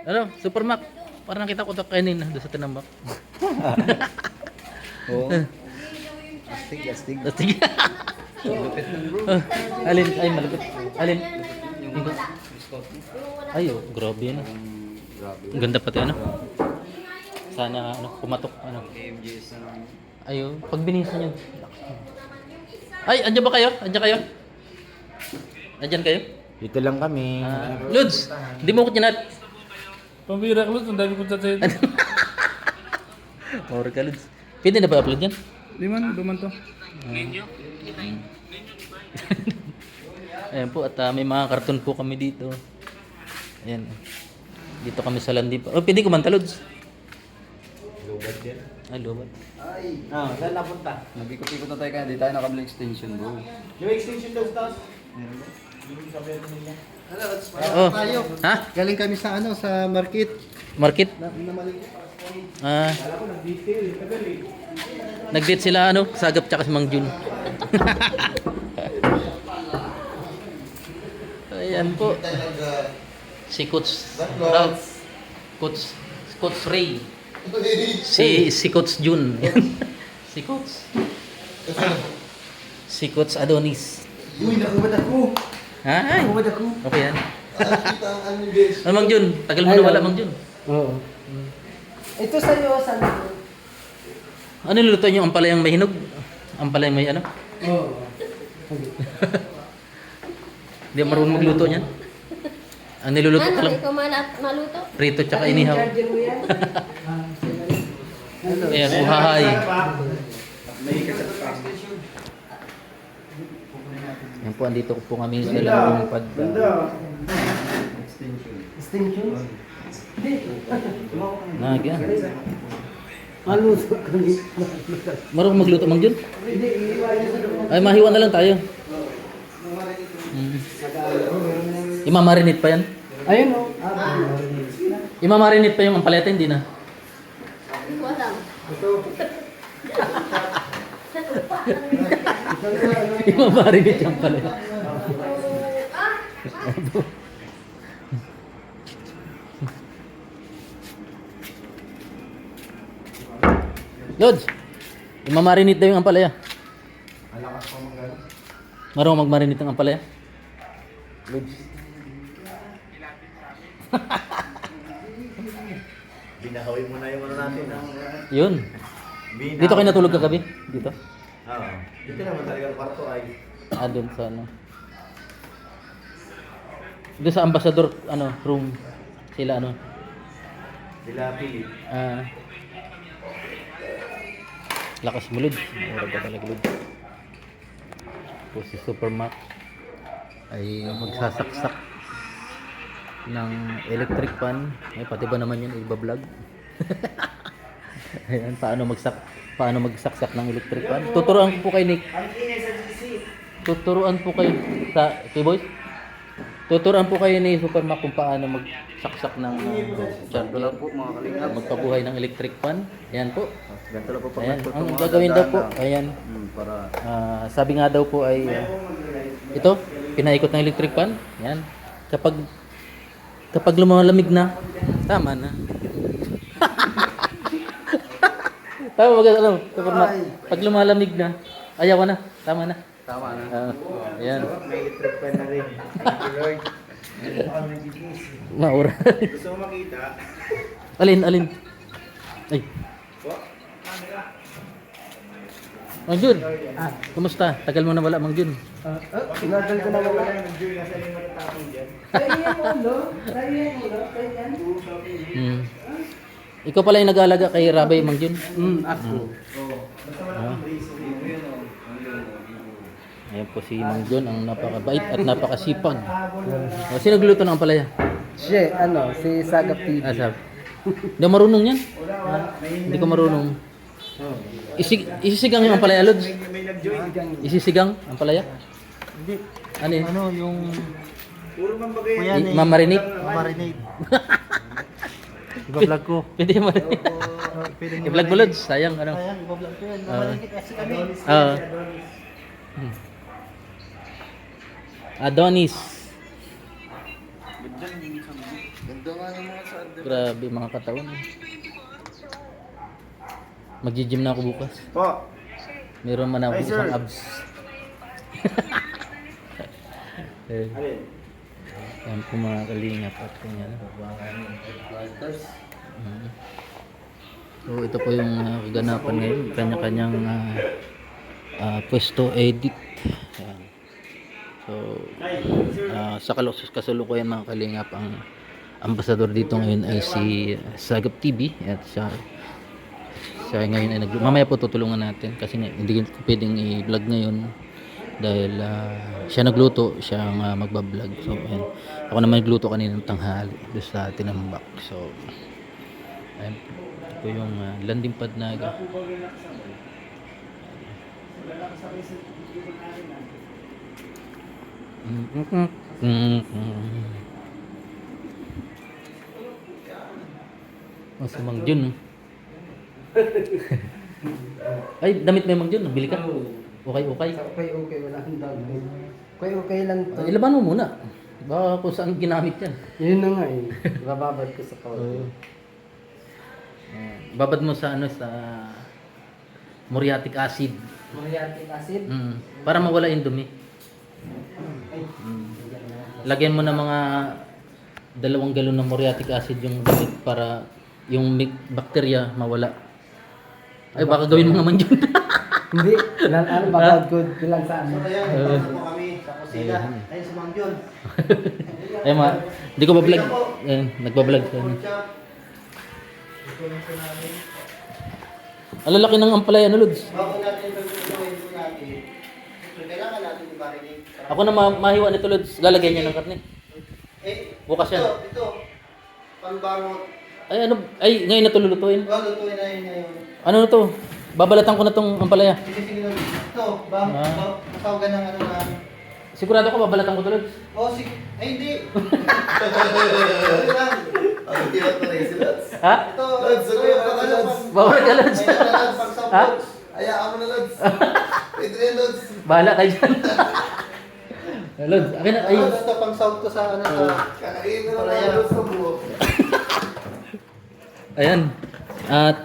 Ano, Supermac. Parang nakita ko ito kanina doon sa tinambak. Oo. Astig, astig. Astig. Lupit nun bro. Alin? Ay, malapit. Alin? Yung Yung- biscuit. Ay, oh, grabe yan. Grabe. Ang ganda pati ano. Sana ano, pumatok ano. AMGS na lang. Ayo, pag binisan niyo. Ay, andyan ba kayo? Andyan kayo? Andyan kayo? Dito lang kami. Lods, hindi mo ko tinat. Pambira ka, Lutz. Ang dami kong chat sa'yo. More ka, Lods. Pwede na ba upload yan? Duman to. Ayan po, at may mga karton po kami dito. Ayan. Dito kami sa landi pa. Oh, pwede kumanta, Lods. Lubat yan. Ay, lubat. Ay. Saan napunta? Nag-ikot-ikot na tayo kaya di tayo nakabili extension bro. Yung extension daw sa taas. Oh, Tayo. ha? Galing kami sa ano, sa market. Market? Namalik. Ah. Nag-date sila ano, Sagap tsaka si Mang Jun. Ayan po. Si Coach Ralph. Coach Ray. Si Coach Jun. Si Coach. Si Coach Adonis. Uy, nakubad ako. Ay. Nakubad ako. Okay yan. Kita ang ano guys. Ano Mang Jun? Tagal mo na wala Mang Jun. Oo. Ito sa'yo, saan ito? Ano niluto niyo? Ampalayang may hinog? Ampalayang may ano? Oo. Hindi marunong magluto niyan. Ang niluluto ko lang. Ikaw maluto? Prito tsaka inihaw. Charger mo yan? Ayan, uhahay. Yan po, andito ko po kami sa lalong pad. Extension? Nagyan. Maluto kami. Marunong magluto Mang Jun? Hindi, iiwain sa doon. Ay, mahiwa na lang tayo. Imamarinate pa yan? Ayun o. Imamarinate pa yung ampaleta, hindi na. Hindi ko alam. Imamarinate yung ampaleta. Lods, imamarinate daw yung ampalaya. Marunong magmarinate ng ampalaya? Lods. Binahawin mo na yung ano natin. Yun. Dito kayo natulog kagabi? Dito? Oo. Dito naman talaga ang kwarto ay. Doon sa ano. Doon sa ambassador ano room sila ano. Sila Philip. Lakas mo Lod. Mura ka talaga Lod. Po si Supermac ay magsasaksak ng electric fan. Ay pati ba naman yun iba-vlog? Ayan, paano magsaksak ng electric fan? Tuturuan ko po kay Nick. Tuturuan po kayo sa Boys. Tuturuan po kayo ni Supermac kung paano magsaksak ng Ganito lang po mga kalingap. magpabuhay ng electric fan. Ayan po. Ganito lang po pag Ayan, nagtutong ang mga gagawin daw po, dadaan ayan. para Sabi nga daw po ay ito, pinaikot ng electric fan. Ayan. Kapag lumalamig na, tama na. Tama mag ano, pag lumalamig na, ayaw na, tama na. tama na. Ayan. May electric fan na rin. Thank you Lord. Ako nagigis. Maura. Gusto mo makita? Alin. Ay. Mang Jun. Kumusta? Tagal mo na wala Mang Jun. Sinagal ko na wala. Nag-join na sa yung matatapon dyan. Ikaw pala yung nag-aalaga kay Rabay Mang Jun. Ako. Basta wala kang brace. Ayan po si Mang Jun, ang napakabait at napakasipag. Sino nagluto ng palaya? Siya, ano, si Sagap TV. Sabi. Hindi ako marunong yan. Hindi ko marunong. Isisigang yung ampalaya, Lods. May nag-join. Isisigang ang palaya? Hindi. Ano yun? Ano, yung... Puro man bagay. Mamarinate? Marinate. Iba-vlog ko. Pwede yung marinate. Pwede I-vlog mo, Lods. Sayang, ano. Ayan, iba-vlog ko yan. Marinate kasi kami. Adonis. Ganda nga ng mga sa Grabe mga katawan. Magji-gym na ako bukas. Po. Meron man ako Ay, sir. isang abs. Eh, Alin? yan po mga kalingap at ganyan. So ito po yung kaganapan ngayon. Kanya-kanyang pwesto edit. Ayan. So sa kasalukuyan mga kalingap, ang ambasador dito ngayon ay si Sagap TV at siya ngayon ay mamaya po tutulungan natin kasi hindi ko pwedeng i-vlog ngayon dahil siya nagluto, siya ang magbablog. So ayan, ako naman nagluto kaninang tanghali doon sa tinambak. So ayan, ito yung landing pad na oh, si Mang Jun. Ay, damit mo yung Mang Jun, nabili ka? Okay. Okay, wala akong dami. Okay lang to. Ilaban mo muna. Baka kung saan ginamit yan. Yun na nga eh. Bababad ko sa kawal. Babad mo sa sa muriatic acid. Muriatic acid? Para mawala yung dumi. Lagyan mo ng mga 2 galon ng muriatic acid yung damit para yung bacteria mawala. Ay, baka gawin mo naman yun. Hindi. Babad ko bilang sa ano. So ayan, ipasok po kami sa kusina. Ayun si Mang Jun. Ay, hindi ko ba-vlog. Ayun, nagba-vlog. Pork chop. Ito lang po namin. Ang lalaki ng ampalaya, ano, Lods? Bago natin ito gawin po natin. So kailangan natin i-marinate. Ako na mahiwa nito, Lods. Lalagyan niya ng karne. Bukas yan. Ito. Pangbangot. Ay, ano? Ay, ngayon na ito lulutuin. Lutuin na yun ngayon. Ano na to? Babalatan ko na tong ampalaya. Sige. Ito, masawagan ng ano na. Sigurado ka babalatan ko to, Lods? Oh, sige. Ay, hindi. Ang tiwat na rin si Lods. Ha? Ito, Lods. Bawal ka, Lods. Ha? Hayaan mo na, Lods. Ito yan, Lods. Bahala kayo dyan. Lods, akin na. Ay, Ito, pang sound ko sa ano sa... Kakain na lang Lods sa buhok. ayan. At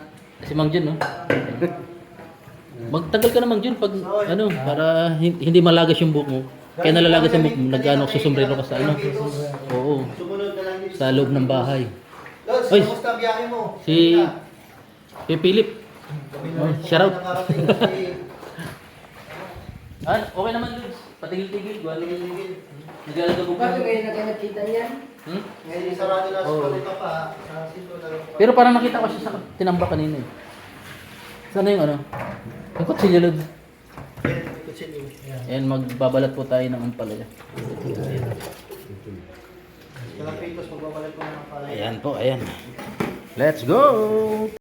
si Mang Jun, no? Magtagal ka na, Mang Jun, pag ano, para hindi malagas yung buhok mo. Kaya nalalagas ang buhok mo, nag-ano, susumbrero ka sa ano. Oo, Sumunod na lang dito. sa loob ng bahay. Lods, Oy. kamusta ang biyahe mo? Si Philip. Shout out. Okay naman, Lods. Patigil-tigil. Nag-alaga buhok Bakit mo. kayo nakita niyan? Ngayon, sarado na sa palita pa. Sa sinto na lang po. Pero parang nakita ko siya sa tinamba kanina eh. Sana yung ano? Ang kutsilyo, Lods. Ayan, magbabalat po tayo ng ampalaya. Kalapitos, magbabalat ko ng palaya. Ayan po, ayan. Let's go!